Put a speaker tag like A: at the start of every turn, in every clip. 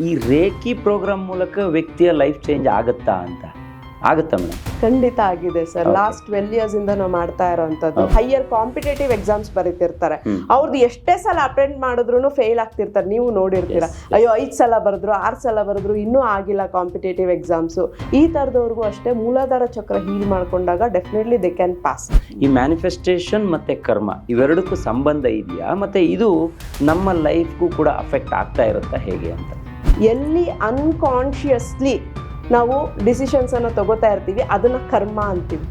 A: ಈ reiki program ಮೂಲಕ ವ್ಯಕ್ತಿಯ ಲೈಫ್ ಚೇಂಜ್ ಆಗುತ್ತಾ ಮೇಡಮ್?
B: ಖಂಡಿತ ಆಗಿದೆ ಸರ್. ಲಾಸ್ಟ್ 12 years ಇಂದ ನಾವು ಮಾಡ್ತಾ ಇರೋಂಥದ್ದು. ಹೈಯರ್ ಕಾಂಪಿಟೇಟಿವ್ ಎಕ್ಸಾಮ್ಸ್ ಬರೀತಿರ್ತಾರೆ, ಅವ್ರದ್ದು ಎಷ್ಟೇ ಸಲ ಅಟೆಂಡ್ ಮಾಡಿದ್ರು ಫೇಲ್ ಆಗ್ತಿರ್ತಾರೆ. ನೀವು ನೋಡಿರ್ತೀರ, ಅಯ್ಯೋ 5 ಸಲ ಬರೆದ್ರು 6 ಸಲ ಬರೆದ್ರು ಇನ್ನೂ ಆಗಿಲ್ಲ ಕಾಂಪಿಟೇಟಿವ್ ಎಕ್ಸಾಮ್ಸ್. ಈ ತರದವ್ರಿಗೂ ಅಷ್ಟೇ ಮೂಲಾಧಾರ ಚಕ್ರ ಹೀಲ್ ಮಾಡ್ಕೊಂಡಾಗ ಡೆಫಿನೆಟ್ಲಿ ದೇ ಕ್ಯಾನ್ ಪಾಸ್.
A: ಈ ಮ್ಯಾನಿಫೆಸ್ಟೇಷನ್ ಮತ್ತೆ ಕರ್ಮ ಇವೆರಡಕ್ಕೂ ಸಂಬಂಧ ಇದೆಯಾ? ಮತ್ತೆ ಇದು ನಮ್ಮ ಲೈಫ್ಗೂ ಕೂಡ ಅಫೆಕ್ಟ್ ಆಗ್ತಾ ಇರುತ್ತಾ ಹೇಗೆ ಅಂತ?
B: ಎಲ್ಲಿ ಅನ್ಕಾನ್ಶಿಯಸ್ಲಿ ನಾವು ಡಿಸಿಷನ್ಸ್ ಅನ್ನು ತಗೋತಾ ಇರ್ತೀವಿ ಅದನ್ನ ಕರ್ಮ ಅಂತೀವಿ.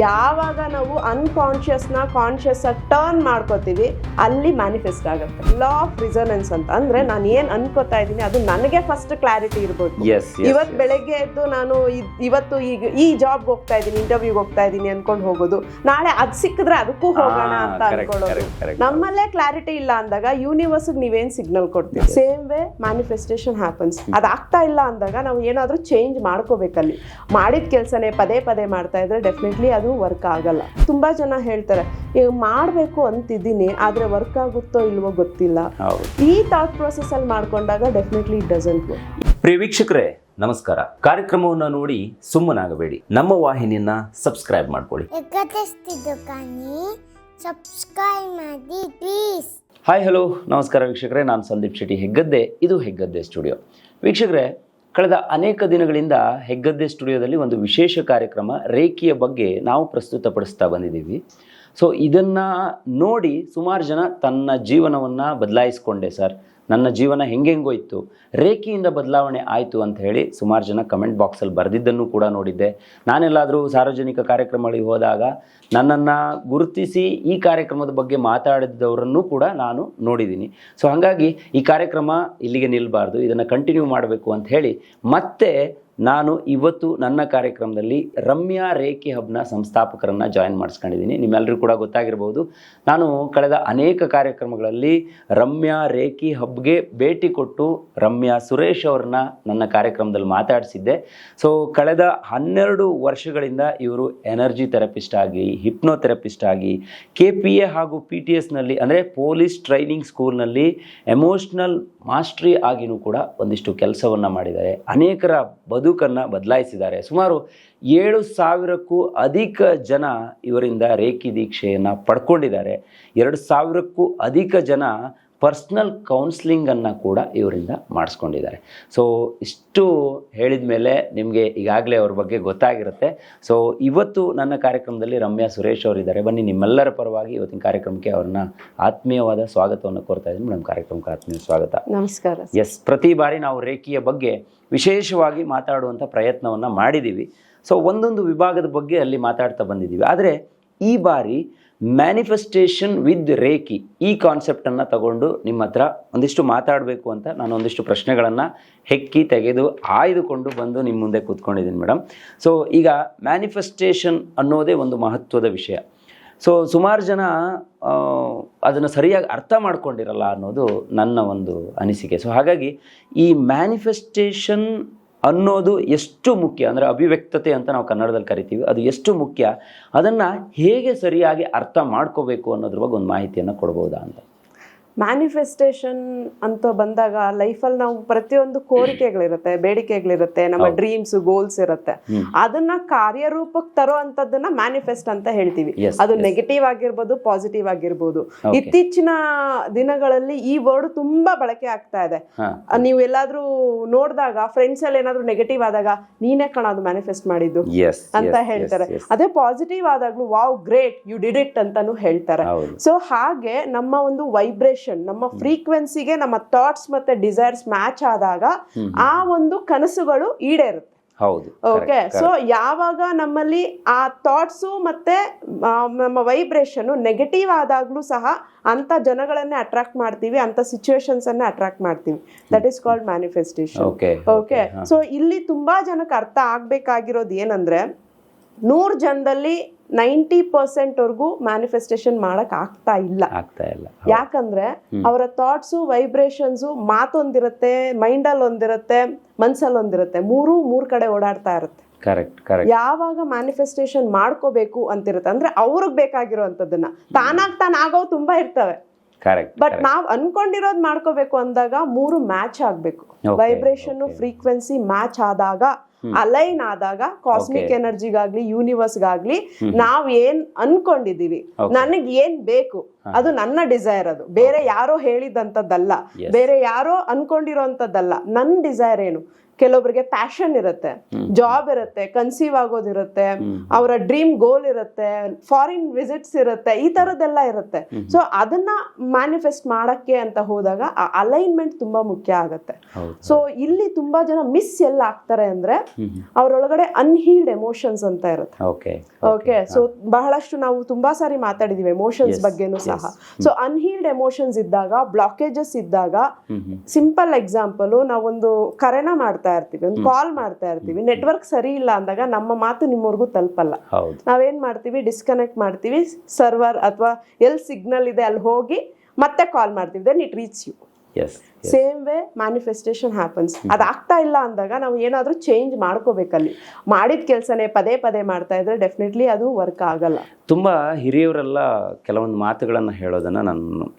B: ಯಾವಾಗ ನಾವು ಅನ್ಕಾನ್ಶಿಯಸ್ನ ಕಾನ್ಶಿಯಸ್ ಆಗಿ ಟರ್ನ್ ಮಾಡ್ಕೋತೀವಿ ಅಲ್ಲಿ ಮ್ಯಾನಿಫೆಸ್ಟ್ ಆಗುತ್ತೆ. ಲಾ ಆಫ್ ರಿಸನೆನ್ಸ್ ಅಂತ ಅಂದ್ರೆ ನಾನು ಏನ್ ಅನ್ಕೋತಾ ಇದ್ದೀನಿ ಅದು ನನಗೆ ಫಸ್ಟ್ ಕ್ಲಾರಿಟಿ ಇರ್ಬೋದು. ಇವತ್ತು ಬೆಳಗ್ಗೆ ಎದ್ದು ನಾನು ಇವತ್ತು ಈಗ ಈ ಜಾಬ್ಗೆ ಹೋಗ್ತಾ ಇದ್ದೀನಿ, ಇಂಟರ್ವ್ಯೂಗೆ ಹೋಗ್ತಾ ಇದ್ದೀನಿ ಅನ್ಕೊಂಡು ಹೋಗೋದು, ನಾಳೆ ಅದ್ ಸಿಕ್ಕಿದ್ರೆ ಅದಕ್ಕೂ ಹೋಗೋಣ ಅಂತ ಅನ್ಕೊಳ್ಳೋದು. ನಮ್ಮಲ್ಲೇ ಕ್ಲಾರಿಟಿ ಇಲ್ಲ ಅಂದಾಗ ಯೂನಿವರ್ಸ್ ನೀವೇನ್ ಸಿಗ್ನಲ್ ಕೊಡ್ತೀವಿ. Same way manifestation happens. ಅದಾಗ್ತಾ ಇಲ್ಲ ಅಂದಾಗ ನಾವು ಏನಾದ್ರೂ ಚೇಂಜ್ ಮಾಡ್ಕೋಬೇಕಲ್ಲಿ. ಮಾಡಿದ ಕೆಲಸನೇ ಪದೇ ಪದೇ ಮಾಡ್ತಾ ಇದ್ರೆ ಡೆಫಿನೆಟ್ಲಿ ಅದು ವರ್ಕ್ ಆಗಲ್ಲ. ತುಂಬಾ ಜನ ಹೇಳ್ತಾರೆ ಈಗ ಮಾಡ್ಬೇಕು ಅಂತಿದ್ದೀನಿ ಆದ್ರೆ ವರ್ಕ್ ಆಗುತ್ತೋ ಇಲ್ವೋ ಗೊತ್ತಿಲ್ಲ. ಈ ಥಾಟ್ ಪ್ರೊಸೆಸ್ ಅಲ್ಲಿ ಮಾಡ್ಕೊಂಡಾಗ ಡೆಫಿನೆಟ್ಲಿ ಇಟ್ ಡಸಂಟ್ ವರ್ಕ್.
A: ಪ್ರಿಯ ವೀಕ್ಷಕರೇ ನಮಸ್ಕಾರ. ಕಾರ್ಯಕ್ರಮವನ್ನು ನೋಡಿ ಸುಮ್ಮನಾಗಬೇಡಿ, ನಮ್ಮ ವಾಹಿನಿಯನ್ನ ಸಬ್ಸ್ಕ್ರೈಬ್ ಮಾಡ್ಕೊಳ್ಳಿ. ಹಾಯ್ ಹಲೋ ನಮಸ್ಕಾರ ವೀಕ್ಷಕರೇ, ನಾನು ಸಂದೀಪ್ ಶೆಟ್ಟಿ ಹೆಗ್ಗದ್ದೆ. ಇದು ಹೆಗ್ಗದ್ದೆ ಸ್ಟುಡಿಯೋ. ವೀಕ್ಷಕರೇ, ಕಳೆದ ಅನೇಕ ದಿನಗಳಿಂದ ಹೆಗ್ಗದ್ದೆ ಸ್ಟುಡಿಯೋದಲ್ಲಿ ಒಂದು ವಿಶೇಷ ಕಾರ್ಯಕ್ರಮ ರೇಖಿಯ ಬಗ್ಗೆ ನಾವು ಪ್ರಸ್ತುತಪಡಿಸ್ತಾ ಬಂದಿದ್ದೀವಿ. ಸೊ ಇದನ್ನು ನೋಡಿ ಸುಮಾರು ಜನ ತನ್ನ ಜೀವನವನ್ನು ಬದಲಾಯಿಸ್ಕೊಂಡೆ ಸರ್, ನನ್ನ ಜೀವನ ಹೆಂಗೆಂಗೋಯ್ತು, ರೇಖಿಯಿಂದ ಬದಲಾವಣೆ ಆಯಿತು ಅಂತ ಹೇಳಿ ಸುಮಾರು ಜನ ಕಮೆಂಟ್ ಬಾಕ್ಸಲ್ಲಿ ಬರೆದಿದ್ದನ್ನು ಕೂಡ ನೋಡಿದ್ದೆ. ನಾನೆಲ್ಲಾದರೂ ಸಾರ್ವಜನಿಕ ಕಾರ್ಯಕ್ರಮಗಳಿಗೆ ಹೋದಾಗ ನನ್ನನ್ನು ಗುರುತಿಸಿ ಈ ಕಾರ್ಯಕ್ರಮದ ಬಗ್ಗೆ ಮಾತಾಡಿದವರನ್ನು ಕೂಡ ನಾನು ನೋಡಿದ್ದೀನಿ. ಸೊ ಹಾಗಾಗಿ ಈ ಕಾರ್ಯಕ್ರಮ ಇಲ್ಲಿಗೆ ನಿಲ್ಲಬಾರ್ದು, ಇದನ್ನು ಕಂಟಿನ್ಯೂ ಮಾಡಬೇಕು ಅಂತ ಹೇಳಿ ಮತ್ತೆ ನಾನು ಇವತ್ತು ನನ್ನ ಕಾರ್ಯಕ್ರಮದಲ್ಲಿ ರಮ್ಯಾ ರೇಖಿ ಹಬ್ನ ಸಂಸ್ಥಾಪಕರನ್ನು ಜಾಯಿನ್ ಮಾಡಿಸ್ಕೊಂಡಿದ್ದೀನಿ. ನಿಮ್ಮೆಲ್ಲರೂ ಕೂಡ ಗೊತ್ತಾಗಿರ್ಬೋದು, ನಾನು ಕಳೆದ ಅನೇಕ ಕಾರ್ಯಕ್ರಮಗಳಲ್ಲಿ ರಮ್ಯಾ ರೇಖಿ ಹಬ್ಗೆ ಭೇಟಿ ಕೊಟ್ಟು ರಮ್ಯಾ ಸುರೇಶ್ ಅವ್ರನ್ನ ನನ್ನ ಕಾರ್ಯಕ್ರಮದಲ್ಲಿ ಮಾತಾಡಿಸಿದ್ದೆ. ಸೊ ಕಳೆದ 12 ವರ್ಷಗಳಿಂದ ಇವರು ಎನರ್ಜಿ ಥೆರಪಿಸ್ಟ್ ಆಗಿ, ಹಿಪ್ನೋಥೆರಪಿಸ್ಟ್ ಆಗಿ, KPA ಹಾಗೂ PTSನಲ್ಲಿ ಅಂದರೆ ಪೊಲೀಸ್ ಟ್ರೈನಿಂಗ್ ಸ್ಕೂಲ್ನಲ್ಲಿ ಎಮೋಷ್ನಲ್ ಮಾಸ್ಟ್ರಿ ಆಗಿನೂ ಕೂಡ ಒಂದಿಷ್ಟು ಕೆಲಸವನ್ನು ಮಾಡಿದ್ದಾರೆ. ಅನೇಕರ ಬದುಕನ್ನು ಬದಲಾಯಿಸಿದ್ದಾರೆ. ಸುಮಾರು 7,000ಕ್ಕೂ ಅಧಿಕ ಜನ ಇವರಿಂದ ರೇಖಿ ದೀಕ್ಷೆಯನ್ನು ಪಡ್ಕೊಂಡಿದ್ದಾರೆ. 2,000ಕ್ಕೂ ಅಧಿಕ ಜನ ಪರ್ಸ್ನಲ್ ಕೌನ್ಸ್ಲಿಂಗನ್ನು ಕೂಡ ಇವರಿಂದ ಮಾಡಿಸ್ಕೊಂಡಿದ್ದಾರೆ. ಸೊ ಇಷ್ಟು ಹೇಳಿದ ಮೇಲೆ ನಿಮಗೆ ಈಗಾಗಲೇ ಅವ್ರ ಬಗ್ಗೆ ಗೊತ್ತಾಗಿರುತ್ತೆ. ಸೊ ಇವತ್ತು ನನ್ನ ಕಾರ್ಯಕ್ರಮದಲ್ಲಿ ರಮ್ಯಾ ಸುರೇಶ್ ಅವರಿದ್ದಾರೆ. ಬನ್ನಿ, ನಿಮ್ಮೆಲ್ಲರ ಪರವಾಗಿ ಇವತ್ತಿನ ಕಾರ್ಯಕ್ರಮಕ್ಕೆ ಅವ್ರನ್ನ ಆತ್ಮೀಯವಾದ ಸ್ವಾಗತವನ್ನು ಕೋರ್ತಾ ಇದ್ದೀನಿ. ನಮ್ಮ ಕಾರ್ಯಕ್ರಮಕ್ಕೆ ಆತ್ಮೀಯ ಸ್ವಾಗತ.
B: ನಮಸ್ಕಾರ.
A: ಎಸ್, ಪ್ರತಿ ಬಾರಿ ನಾವು ರೇಖಿಯ ಬಗ್ಗೆ ವಿಶೇಷವಾಗಿ ಮಾತಾಡುವಂಥ ಪ್ರಯತ್ನವನ್ನು ಮಾಡಿದ್ದೀವಿ. ಸೊ ಒಂದೊಂದು ವಿಭಾಗದ ಬಗ್ಗೆ ಅಲ್ಲಿ ಮಾತಾಡ್ತಾ ಬಂದಿದ್ದೀವಿ. ಆದರೆ ಈ ಬಾರಿ ಮ್ಯಾನಿಫೆಸ್ಟೇಷನ್ ವಿತ್ ರೇಖಿ ಈ ಕಾನ್ಸೆಪ್ಟನ್ನು ತಗೊಂಡು ನಿಮ್ಮ ಹತ್ರ ಒಂದಿಷ್ಟು ಮಾತಾಡಬೇಕು ಅಂತ ನಾನು ಒಂದಿಷ್ಟು ಪ್ರಶ್ನೆಗಳನ್ನು ಹೆಕ್ಕಿ ತೆಗೆದು ಆಯ್ದುಕೊಂಡು ಬಂದು ನಿಮ್ಮ ಮುಂದೆ ಕೂತ್ಕೊಂಡಿದ್ದೀನಿ ಮೇಡಮ್. ಸೊ ಈಗ ಮ್ಯಾನಿಫೆಸ್ಟೇಷನ್ ಅನ್ನೋದೇ ಒಂದು ಮಹತ್ವದ ವಿಷಯ. ಸೊ ಸುಮಾರು ಜನ ಅದನ್ನು ಸರಿಯಾಗಿ ಅರ್ಥ ಮಾಡ್ಕೊಂಡಿರಲ್ಲ ಅನ್ನೋದು ನನ್ನ ಒಂದು ಅನಿಸಿಕೆ. ಸೊ ಹಾಗಾಗಿ ಈ ಮ್ಯಾನಿಫೆಸ್ಟೇಷನ್ ಅನ್ನೋದು ಎಷ್ಟು ಮುಖ್ಯ ಅಂದರೆ ಅಭಿವ್ಯಕ್ತತೆ ಅಂತ ನಾವು ಕನ್ನಡದಲ್ಲಿ ಕರಿತೀವಿ, ಅದು ಎಷ್ಟು ಮುಖ್ಯ, ಅದನ್ನು ಹೇಗೆ ಸರಿಯಾಗಿ ಅರ್ಥ ಮಾಡ್ಕೋಬೇಕು ಅನ್ನೋದ್ರ ಬಗ್ಗೆ ಒಂದು ಮಾಹಿತಿಯನ್ನು ಕೊಡ್ಬೋದಾ ಅಂತ?
B: ಮ್ಯಾನಿಫೆಸ್ಟೇಷನ್ ಅಂತ ಬಂದಾಗ ಲೈಫಲ್ಲಿ ನಾವು ಪ್ರತಿಯೊಂದು ಕೋರಿಕೆಗಳಿರುತ್ತೆ, ಬೇಡಿಕೆಗಳಿರುತ್ತೆ, ನಮ್ಮ ಡ್ರೀಮ್ಸ್ ಗೋಲ್ಸ್ ಇರುತ್ತೆ. ಅದನ್ನ ಕಾರ್ಯರೂಪಕ್ಕೆ ತರೋ ಅಂತದನ್ನ ಮ್ಯಾನಿಫೆಸ್ಟ್ ಅಂತ ಹೇಳ್ತೀವಿ. ಅದು ನೆಗೆಟಿವ್ ಆಗಿರ್ಬೋದು, ಪಾಸಿಟಿವ್ ಆಗಿರ್ಬೋದು. ಇತ್ತೀಚಿನ ದಿನಗಳಲ್ಲಿ ಈ ವರ್ಡ್ ತುಂಬಾ ಬಳಕೆ ಆಗ್ತಾ ಇದೆ. ನೀವು ಎಲ್ಲಾದ್ರೂ ನೋಡಿದಾಗ ಫ್ರೆಂಡ್ಸ್ ಅಲ್ಲಿ ಏನಾದ್ರು ನೆಗೆಟಿವ್ ಆದಾಗ ನೀನೇ ಕಣ ಅದು ಮ್ಯಾನಿಫೆಸ್ಟ್ ಮಾಡಿದ್ದು ಅಂತ ಹೇಳ್ತಾರೆ. ಅದೇ ಪಾಸಿಟಿವ್ ಆದಾಗ್ಲೂ wow great you did it ಅಂತಾನು ಹೇಳ್ತಾರೆ. ಸೊ ಹಾಗೆ ನಮ್ಮ ಒಂದು ವೈಬ್ರೇಷನ್, ನಮ್ಮ ಫ್ರೀಕ್ವೆನ್ಸಿಗೆ ನಮ್ಮ ಥಾಟ್ಸ್ ಮತ್ತೆ ಡಿಸೈರ್ಸ್ ಮ್ಯಾಚ್ ಆದಾಗ ಆ ಒಂದು ಕನಸುಗಳು ಈಡೇರುತ್ತೆ. ಓಕೆ, ಸೊ ಯಾವಾಗ ನಮ್ಮಲ್ಲಿ ಆ ಥಾಟ್ಸು ಮತ್ತೆ ನಮ್ಮ ವೈಬ್ರೇಷನ್ ನೆಗೆಟಿವ್ ಆದಾಗ್ಲೂ ಸಹ ಅಂತ ಜನಗಳನ್ನೇ ಅಟ್ರಾಕ್ಟ್ ಮಾಡ್ತೀವಿ, ಅಂತ ಸಿಚುವೇಶನ್ಸ್ ಅನ್ನ ಅಟ್ರಾಕ್ಟ್ ಮಾಡ್ತೀವಿ. That is called manifestation. Okay, so ಇಲ್ಲಿ ತುಂಬಾ ಜನಕ್ಕೆ ಅರ್ಥ ಆಗ್ಬೇಕಾಗಿರೋದು ಏನಂದ್ರೆ 100 ಜನದಲ್ಲಿ 90% ವರ್ಗೂ ಮ್ಯಾನಿಫೆಸ್ಟೇಷನ್ ಮಾಡಕ್ ಆಗ್ತಾ ಇಲ್ಲ. ಯಾಕಂದ್ರೆ ಅವರ ಥಾಟ್ಸು ವೈಬ್ರೇಷನ್ಸು ಮಾತೊಂದಿರುತ್ತೆ, ಮೈಂಡಲ್ಲಿ ಒಂದಿರುತ್ತೆ, ಮನ್ಸಲ್ಲಿ ಒಂದಿರುತ್ತೆ, ಮೂರು ಕಡೆ ಓಡಾಡ್ತಾ ಇರುತ್ತೆ. ಯಾವಾಗ ಮ್ಯಾನಿಫೆಸ್ಟೇಷನ್ ಮಾಡ್ಕೋಬೇಕು ಅಂತಿರುತ್ತೆ ಅಂದ್ರೆ ಅವ್ರಿಗೆ ಬೇಕಾಗಿರೋ ಅಂತದನ್ನ ತಾನಾಗ್ ತಾನಾಗೋ ತುಂಬಾ ಇರ್ತವೆ.
A: ಕರೆಕ್ಟ್.
B: ಬಟ್ ನಾವ್ ಅನ್ಕೊಂಡಿರೋದ್ ಮಾಡ್ಕೋಬೇಕು ಅಂದಾಗ 3 ಮ್ಯಾಚ್ ಆಗ್ಬೇಕು. ವೈಬ್ರೇಷನ್ ಫ್ರೀಕ್ವೆನ್ಸಿ ಮ್ಯಾಚ್ ಆದಾಗ, ಅಲೈನ್ ಆದಾಗ, ಕಾಸ್ಮಿಕ್ ಎನರ್ಜಿಗಾಗ್ಲಿ ಯೂನಿವರ್ಸ್ಗಾಗ್ಲಿ ನಾವ್ ಏನ್ ಅನ್ಕೊಂಡಿದೀವಿ, ನನಗ್ ಏನ್ ಬೇಕು, ಅದು ನನ್ನ ಡಿಸೈರ್, ಅದು ಬೇರೆ ಯಾರೋ ಹೇಳಿದಂತದ್ದಲ್ಲ, ಬೇರೆ ಯಾರೋ ಅನ್ಕೊಂಡಿರೋಂಥದ್ದಲ್ಲ. ನನ್ ಡಿಸೈರ್ ಏನು? ಕೆಲವೊಬ್ರಿಗೆ ಪ್ಯಾಷನ್ ಇರುತ್ತೆ, ಜಾಬ್ ಇರುತ್ತೆ, ಕನ್ಸೀವ್ ಆಗೋದಿರುತ್ತೆ, ಅವರ ಡ್ರೀಮ್ ಗೋಲ್ ಇರುತ್ತೆ, ಫಾರಿನ್ ವಿಸಿಟ್ಸ್ ಇರುತ್ತೆ, ಈ ತರದ್ದೆಲ್ಲ ಇರುತ್ತೆ. ಸೊ ಅದನ್ನ ಮ್ಯಾನಿಫೆಸ್ಟ್ ಮಾಡಕ್ಕೆ ಅಂತ ಹೋದಾಗ ಆ ಅಲೈನ್ಮೆಂಟ್ ತುಂಬಾ ಮುಖ್ಯ ಆಗತ್ತೆ. ಸೊ ಇಲ್ಲಿ ತುಂಬಾ ಜನ ಮಿಸ್ ಎಲ್ಲ ಆಗ್ತಾರೆ ಅಂದ್ರೆ ಅವರೊಳಗಡೆ ಅನ್ಹೀಲ್ಡ್ ಎಮೋಷನ್ಸ್ ಅಂತ ಇರುತ್ತೆ. ಓಕೆ, ಸೊ ಬಹಳಷ್ಟು ನಾವು ತುಂಬಾ ಸಾರಿ ಮಾತಾಡಿದೀವಿ ಎಮೋಷನ್ಸ್ ಬಗ್ಗೆನೂ ಸಹ. ಸೊ ಅನ್ಹೀಲ್ಡ್ ಎಮೋಷನ್ಸ್ ಇದ್ದಾಗ, ಬ್ಲಾಕೇಜಸ್ ಇದ್ದಾಗ, ಸಿಂಪಲ್ ಎಕ್ಸಾಂಪಲ್, ನಾವೊಂದು ಕರೆನ ಮಾಡ್ತಾ ಇರ್ತೀವಿ, ಒಂದು ಕಾಲ್ ಮಾಡ್ತಾ ಇರ್ತೀವಿ, ನೆಟ್ವರ್ಕ್ ಸರಿ ಇಲ್ಲ ಅಂದಾಗ ನಮ್ಮ ಮಾತು ನಿಮ್ಮವರೆಗೂ ತಲುಪಲ್ಲ. ನಾವೇನ್ ಮಾಡ್ತೀವಿ, ಡಿಸ್ಕನೆಕ್ಟ್ ಮಾಡ್ತೀವಿ, ಸರ್ವರ್ ಅಥವಾ ಎಲ್ಲಿ ಸಿಗ್ನಲ್ ಇದೆ ಅಲ್ಲಿ ಹೋಗಿ ಮತ್ತೆ ಕಾಲ್ ಮಾಡ್ತೀವಿ, then it reach you. Same way manifestation happens. ಅದಾಗ್ತಾ ಇಲ್ಲ ಅಂದಾಗ ನಾವು ಏನಾದ್ರೂ ಚೇಂಜ್ ಮಾಡ್ಕೋಬೇಕಲ್ಲಿ. ಮಾಡಿದ ಕೆಲಸನೇ ಪದೇ ಪದೇ ಮಾಡ್ತಾ ಇದ್ರೆ ಡೆಫಿನೆಟ್ಲಿ ಅದು ವರ್ಕ್ ಆಗಲ್ಲ.
A: ತುಂಬಾ ಹಿರಿಯವರೆಲ್ಲ ಕೆಲವೊಂದು ಮಾತುಗಳನ್ನ ಹೇಳೋದನ್ನ ನಾನು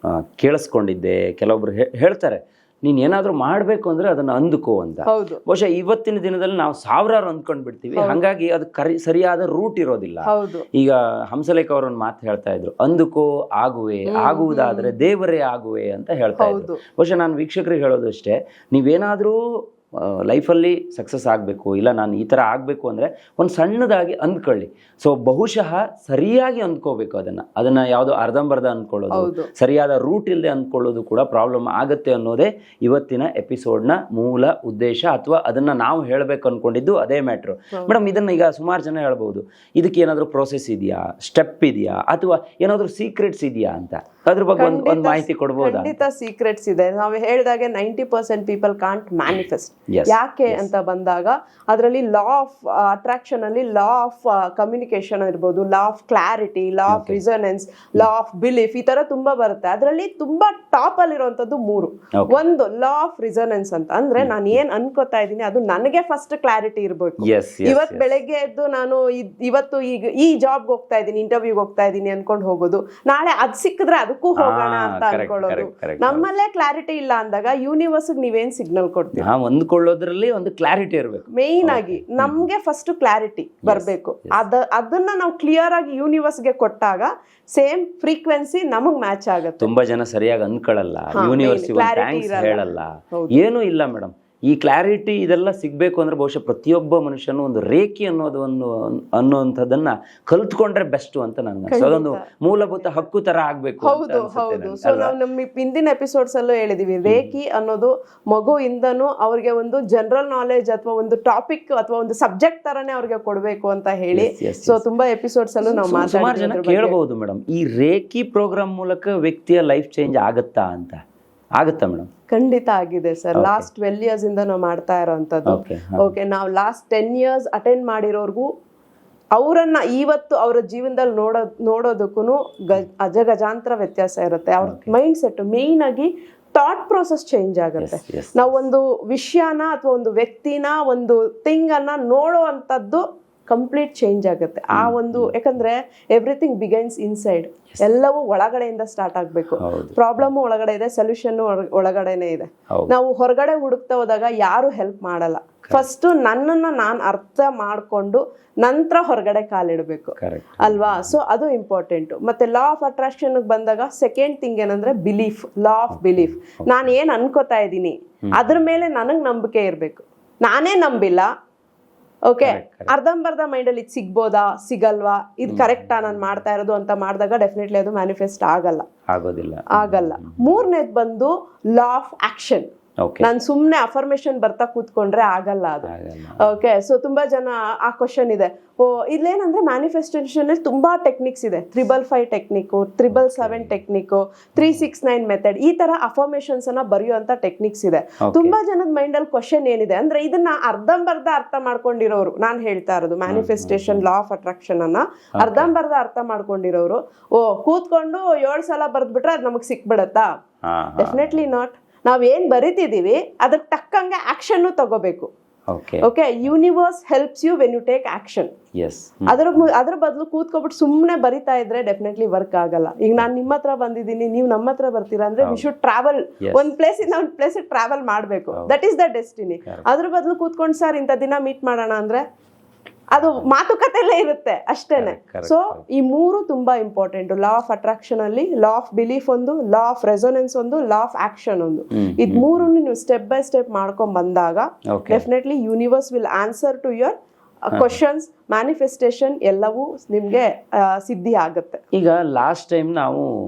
A: ಕೇಳಿಸ್ಕೊಂಡಿದ್ದೆ. ಕೆಲವೊಬ್ರು ಹೇಳ್ತಾರೆ, ನೀನ್ ಏನಾದ್ರೂ ಮಾಡ್ಬೇಕು ಅಂದ್ರೆ ಅದನ್ನ ಅಂದುಕೋ ಅಂತ. ಬಹುಶಃ ಇವತ್ತಿನ ದಿನದಲ್ಲಿ ನಾವು ಸಾವಿರಾರು ಅಂದ್ಕೊಂಡ್ ಬಿಡ್ತೀವಿ, ಹಂಗಾಗಿ ಅದು ಸರಿಯಾದ ರೂಟ್ ಇರೋದಿಲ್ಲ. ಈಗ ಹಂಸಲೇಖ ಅವರು ಒಂದು ಮಾತು ಹೇಳ್ತಾ ಇದ್ರು, ಅಂದುಕೋ ಆಗುವೆ, ಆಗುವುದಾದ್ರೆ ದೇವರೇ ಆಗುವೆ ಅಂತ ಹೇಳ್ತಾ ಇದ್ರು. ಬಹುಶಃ ನಾನು ವೀಕ್ಷಕರಿಗೆ ಹೇಳೋದು ಅಷ್ಟೇ, ನೀವೇನಾದ್ರೂ ಲೈಫಲ್ಲಿ ಸಕ್ಸಸ್ ಆಗಬೇಕು, ಇಲ್ಲ ನಾನು ಈ ಥರ ಆಗಬೇಕು ಅಂದರೆ ಒಂದು ಸಣ್ಣದಾಗಿ ಅಂದ್ಕೊಳ್ಳಿ. ಸೊ ಬಹುಶಃ ಸರಿಯಾಗಿ ಅಂದ್ಕೋಬೇಕು. ಅದನ್ನು ಯಾವುದೋ ಅರ್ಧಂಬರ್ಧ ಅಂದ್ಕೊಳ್ಳೋದು, ಸರಿಯಾದ ರೂಟ್ ಇಲ್ಲದೆ ಅಂದ್ಕೊಳ್ಳೋದು ಕೂಡ ಪ್ರಾಬ್ಲಮ್ ಆಗುತ್ತೆ ಅನ್ನೋದೇ ಇವತ್ತಿನ ಎಪಿಸೋಡ್ನ ಮೂಲ ಉದ್ದೇಶ. ಅಥವಾ ಅದನ್ನು ನಾವು ಹೇಳಬೇಕು ಅಂದ್ಕೊಂಡಿದ್ದು ಅದೇ ಮ್ಯಾಟ್ರು. ಮೇಡಮ್, ಇದನ್ನು ಈಗ ಸುಮಾರು ಜನ ಹೇಳ್ಬೋದು, ಇದಕ್ಕೆ ಏನಾದರೂ ಪ್ರೋಸೆಸ್ ಇದೆಯಾ, ಸ್ಟೆಪ್ ಇದೆಯಾ, ಅಥವಾ ಏನಾದರೂ ಸೀಕ್ರೆಟ್ಸ್ ಇದೆಯಾ ಅಂತ ಅದ್ರ ಬಗ್ಗೆ ಒಂದು ಮಾಹಿತಿ ಕೊಡ್ಬೋದಾ?
B: ಖಂಡಿತ ಸೀಕ್ರೆಟ್ಸ್ ಇದೆ. ನಾವು ಹೇಳಿದಾಗೆ 90% ಪೀಪಲ್ ಕಾಂಟ್ ಮ್ಯಾನಿಫೆಸ್ಟ್. ಯಾಕೆ ಅಂತ ಬಂದಾಗ ಅದರಲ್ಲಿ ಲಾ ಆಫ್ ಅಟ್ರಾಕ್ಷನ್ ಅಲ್ಲಿ ಲಾ ಆಫ್ ಕಮ್ಯುನಿಕೇಶನ್ ಇರ್ಬೋದು, law of clarity, law of resonance, law of belief, ಈ ತರ ತುಂಬಾ ಬರುತ್ತೆ. ಅದರಲ್ಲಿ ತುಂಬಾ ಟಾಪ್ ಅಲ್ಲಿರುವಂತದ್ದು 3. ಒಂದು ಲಾ ಆಫ್ ರಿಸನೆನ್ಸ್ ಅಂತ ಅಂದ್ರೆ ನಾನು ಏನ್ ಅನ್ಕೋತಾ ಇದ್ದೀನಿ ಅದು ನನಗೆ ಫಸ್ಟ್ ಕ್ಲಾರಿಟಿ ಇರ್ಬೇಕು. ಇವತ್ ಬೆಳಗ್ಗೆ ಎದ್ದು ನಾನು ಇವತ್ತು ಈಗ ಈ ಜಾಬ್ ಹೋಗ್ತಾ ಇದ್ದೀನಿ, ಇಂಟರ್ವ್ಯೂಗೆ ಹೋಗ್ತಾ ಇದ್ದೀನಿ ಅನ್ಕೊಂಡು ಹೋಗೋದು, ನಾಳೆ ಅದ್ ಸಿಕ್ಕಿದ್ರೆ ಅದಕ್ಕೂ ಹೋಗೋಣ ಅಂತ ಅನ್ಕೊಳ್ಳೋದು. ನಮ್ಮಲ್ಲೇ ಕ್ಲಾರಿಟಿ ಇಲ್ಲ ಅಂದಾಗ ಯೂನಿವರ್ಸ್ ನೀವೇನ್ ಸಿಗ್ನಲ್ ಕೊಡ್ತೀವಿ,
A: ಅಂದ್ಕೊಳ್ಳೋದ್ರಲ್ಲಿ ಒಂದು ಕ್ಲಾರಿಟಿ ಇರಬೇಕು.
B: ಮೇನ್ ಆಗಿ ನಮ್ಗೆ ಫಸ್ಟ್ ಕ್ಲಾರಿಟಿ ಬರ್ಬೇಕು. ಅದನ್ನ ನಾವು ಕ್ಲಿಯರ್ ಆಗಿ ಯೂನಿವರ್ಸ್ಗೆ ಕೊಟ್ಟಾಗ ಸೇಮ್ ಫ್ರೀಕ್ವೆನ್ಸಿ ನಮಗ್ ಮ್ಯಾಚ್ ಆಗುತ್ತೆ.
A: ತುಂಬಾ ಜನ ಸರಿಯಾಗಿ ಅನ್ಕೊಳ್ಳಲ್ಲ, ಯೂನಿವರ್ಸ್ ಹೇಳಲ್ಲ, ಏನೂ ಇಲ್ಲ ಮೇಡಮ್. ಈ ಕ್ಲಾರಿಟಿ ಇದೆಲ್ಲ ಸಿಗ್ಬೇಕು ಅಂದ್ರೆ ಬಹುಶಃ ಪ್ರತಿಯೊಬ್ಬ ಮನುಷ್ಯನು ಒಂದು ರೇಖಿ ಅನ್ನುವಂಥದ್ದನ್ನ ಕಲ್ತ್ಕೊಂಡ್ರೆ ಬೆಸ್ಟ್ ಅಂತ ನನಗೆ ಅದೊಂದು ಮೂಲಭೂತ ಹಕ್ಕು ತರ ಆಗ್ಬೇಕು.
B: ಹೌದು. ಸೊ ನಾವು ನಮ್ಮ ಹಿಂದಿನ ಎಪಿಸೋಡ್ಸ್ ಅಲ್ಲೂ ಹೇಳಿದೀವಿ, ರೇಖಿ ಅನ್ನೋದು ಮಗುವಿಂದನೂ ಅವ್ರಿಗೆ ಒಂದು ಜನರಲ್ ನಾಲೆಜ್ ಅಥವಾ ಒಂದು ಟಾಪಿಕ್ ಅಥವಾ ಒಂದು ಸಬ್ಜೆಕ್ಟ್ ತರನೇ ಅವ್ರಿಗೆ ಕೊಡ್ಬೇಕು ಅಂತ ಹೇಳಿ. ಸೊ ತುಂಬಾ ಎಪಿಸೋಡ್ಸ್ ಅಲ್ಲೂ ನಾವು
A: ಸುಮಾರು ಜನ ಕೇಳಬಹುದು, ಮೇಡಮ್ ಈ ರೇಖಿ ಪ್ರೋಗ್ರಾಮ್ ಮೂಲಕ ವ್ಯಕ್ತಿಯ ಲೈಫ್ ಚೇಂಜ್ ಆಗುತ್ತಾ ಅಂತ. ಆಗುತ್ತಾ ಮೇಡಮ್?
B: ಖಂಡಿತ ಆಗಿದೆ ಸರ್. ಲಾಸ್ಟ್ 12 years ಇಂದ ನಾವು ಮಾಡ್ತಾ ಇರೋಂಥದ್ದು. ಓಕೆ, ನಾವು ಲಾಸ್ಟ್ 10 years ಅಟೆಂಡ್ ಮಾಡಿರೋರ್ಗು ಅವರನ್ನ ಇವತ್ತು ಅವರ ಜೀವನದಲ್ಲಿ ನೋಡೋದಕ್ಕೂ ಅಜಗಜಾಂತರ ವ್ಯತ್ಯಾಸ ಇರುತ್ತೆ. ಅವ್ರ ಮೈಂಡ್ ಸೆಟ್, ಮೇನ್ ಆಗಿ ಥಾಟ್ ಪ್ರೋಸೆಸ್ ಚೇಂಜ್ ಆಗುತ್ತೆ. ನಾವು ಒಂದು ವಿಷಯನ ಅಥವಾ ಒಂದು ವ್ಯಕ್ತಿನ, ಒಂದು ಥಿಂಗ್ ಅನ್ನ ನೋಡೋ ಅಂತದ್ದು ಕಂಪ್ಲೀಟ್ ಚೇಂಜ್ ಆಗುತ್ತೆ. ಆ ಒಂದು, ಯಾಕಂದ್ರೆ ಎವ್ರಿಥಿಂಗ್ ಬಿಗೈನ್ಸ್ ಇನ್ಸೈಡ್. ಎಲ್ಲವೂ ಒಳಗಡೆಯಿಂದ ಸ್ಟಾರ್ಟ್ ಆಗ್ಬೇಕು. ಪ್ರಾಬ್ಲಮ್ ಒಳಗಡೆ ಇದೆ, ಸೊಲ್ಯೂಷನ್ ಒಳಗಡೆನೆ ಇದೆ. ನಾವು ಹೊರಗಡೆ ಹುಡುಕ್ತಾ ಹೋದಾಗ ಯಾರು ಹೆಲ್ಪ್ ಮಾಡಲ್ಲ. ಫಸ್ಟ್ ನನ್ನನ್ನ ನಾನು ಅರ್ಥ ಮಾಡ್ಕೊಂಡು ನಂತರ ಹೊರಗಡೆ ಕಾಲಿಡಬೇಕು ಅಲ್ವಾ? ಸೊ ಅದು ಇಂಪಾರ್ಟೆಂಟ್. ಮತ್ತೆ ಲಾ ಆಫ್ ಅಟ್ರಾಕ್ಷನ್ ಬಂದಾಗ ಸೆಕೆಂಡ್ ಥಿಂಗ್ ಏನಂದ್ರೆ ಬಿಲೀಫ್, ಲಾ ಆಫ್ ಬಿಲೀಫ್. ನಾನು ಏನ್ ಅನ್ಕೋತಾ ಇದ್ದೀನಿ ಅದ್ರ ಮೇಲೆ ನನಗ್ ನಂಬಿಕೆ ಇರ್ಬೇಕು. ನಾನೇ ನಂಬಿಲ್ಲ, ಓಕೆ, ಅರ್ಧಂಬರ್ಧ ಮೈಂಡಲ್ಲಿ ಇದು ಸಿಗ್ಬೋದಾ, ಸಿಗಲ್ವಾ, ಇದು ಕರೆಕ್ಟಾ ನಾನು ಮಾಡ್ತಾ ಇರೋದು ಅಂತ ಮಾಡಿದಾಗ ಡೆಫಿನೆಟ್ಲಿ ಅದು ಮ್ಯಾನಿಫೆಸ್ಟ್ ಆಗಲ್ಲ. ಮೂರನೇದು ಬಂದು ಲಾ ಆಫ್ ಆಕ್ಷನ್. ನಾನು ಸುಮ್ನೆ ಅಫರ್ಮೇಶನ್ ಬರ್ತಾ ಕೂತ್ಕೊಂಡ್ರೆ ಆಗಲ್ಲ ಅದು. ಓಕೆ, ಸೊ ತುಂಬಾ ಜನ ಆ ಕ್ವಶನ್ ಇದೆ, ಇಲ್ಲೇನಂದ್ರೆ ಮ್ಯಾನಿಫೆಸ್ಟೇಷನ್ ಅಲ್ಲಿ ತುಂಬಾ ಟೆಕ್ನಿಕ್ಸ್ ಇದೆ. 555 ಟೆಕ್ನಿಕ್, 777 ಟೆಕ್ನಿಕ್, 369 ಮೆಥಡ್, ಈ ತರ ಅಫರ್ಮೇಶನ್ಸ್ ಅನ್ನ ಬರೆಯುವಂತ ಟೆಕ್ನಿಕ್ಸ್ ಇದೆ. ತುಂಬಾ ಜನದ ಮೈಂಡ್ ಅಲ್ಲಿ ಕ್ವಶನ್ ಏನಿದೆ ಅಂದ್ರೆ, ಇದನ್ನ ಅರ್ಧಂಬರ್ಧ ಅರ್ಥ ಮಾಡ್ಕೊಂಡಿರೋರು, ನಾನ್ ಹೇಳ್ತಾ ಇರೋದು ಮ್ಯಾನಿಫೆಸ್ಟೇಷನ್ ಲಾ ಆಫ್ ಅಟ್ರಾಕ್ಷನ್ ಅನ್ನ ಅರ್ಧಂಬರ್ಧ ಅರ್ಥ ಮಾಡ್ಕೊಂಡಿರೋರು, ಕೂತ್ಕೊಂಡು 7 ಸಲ ಬರ್ದ್ಬಿಟ್ರೆ ಅದ್ ನಮಗ್ ಸಿಕ್ಬಿಡತ್ತಾ? Definitely not. ನಾವ್ ಏನ್ ಬರಿತಿದೀವಿ ಅದಕ್ಕೆ ತಕ್ಕಂಗೆ ಆಕ್ಷನ್ ತಗೋಬೇಕು.
A: Okay
B: okay universe helps you when you take action.
A: Yes.
B: ಅದ್ರ ಬದಲು ಕೂತ್ಕೊಬಿಟ್ಟು ಸುಮ್ಮನೆ ಬರಿತಾ ಇದ್ರೆ ಡೆಫಿನೆಟ್ಲಿ ವರ್ಕ್ ಆಗಲ್ಲ. ಈಗ ನಾನು ನಿಮ್ಮ ಹತ್ರ ಬಂದಿದ್ದೀನಿ, ನೀವು ನಮ್ಮ ಹತ್ರ ಬರ್ತೀರಾ ಅಂದ್ರೆ ವಿ ಶುಡ್ ಟ್ರಾವೆಲ್. ಒಂದ್ ಪ್ಲೇಸ್ ಇಂದ ಒಂದ್ ಪ್ಲೇಸ್ ಟ್ರಾವೆಲ್ ಮಾಡ್ಬೇಕು. That is the destiny. ಅದ್ರ ಬದಲು ಕೂತ್ಕೊಂಡು ಸರ್ ಇಂಥ ದಿನ ಮೀಟ್ ಮಾಡೋಣ ಅಂದ್ರೆ ಅದು ಮಾತುಕತೆಲ್ಲೇ ಇರುತ್ತೆ ಅಷ್ಟೇನೆ. ಸೊ ಈ ಮೂರು ತುಂಬಾ ಇಂಪಾರ್ಟೆಂಟ್. ಲಾ ಆಫ್ ಅಟ್ರಾಕ್ಷನ್ ಅಲ್ಲಿ ಲಾ ಆಫ್ ಬಿಲೀಫ್ ಒಂದು, ಲಾ ಆಫ್ ರೆಸೊನೆನ್ಸ್ ಒಂದು, ಲಾ ಆಫ್ ಆಕ್ಷನ್ ಒಂದು. ಇದ್ ಮೂರು ನೀವು ಸ್ಟೆಪ್ ಬೈ ಸ್ಟೆಪ್ ಮಾಡ್ಕೊಂಡ್ ಬಂದಾಗ definitely universe will answer to your questions. Manifestation ಎಲ್ಲವೂ ನಿಮ್ಗೆ ಸಿದ್ಧಿ ಆಗುತ್ತೆ.
A: ಈಗ ಲಾಸ್ಟ್ ಟೈಮ್ ನಾವು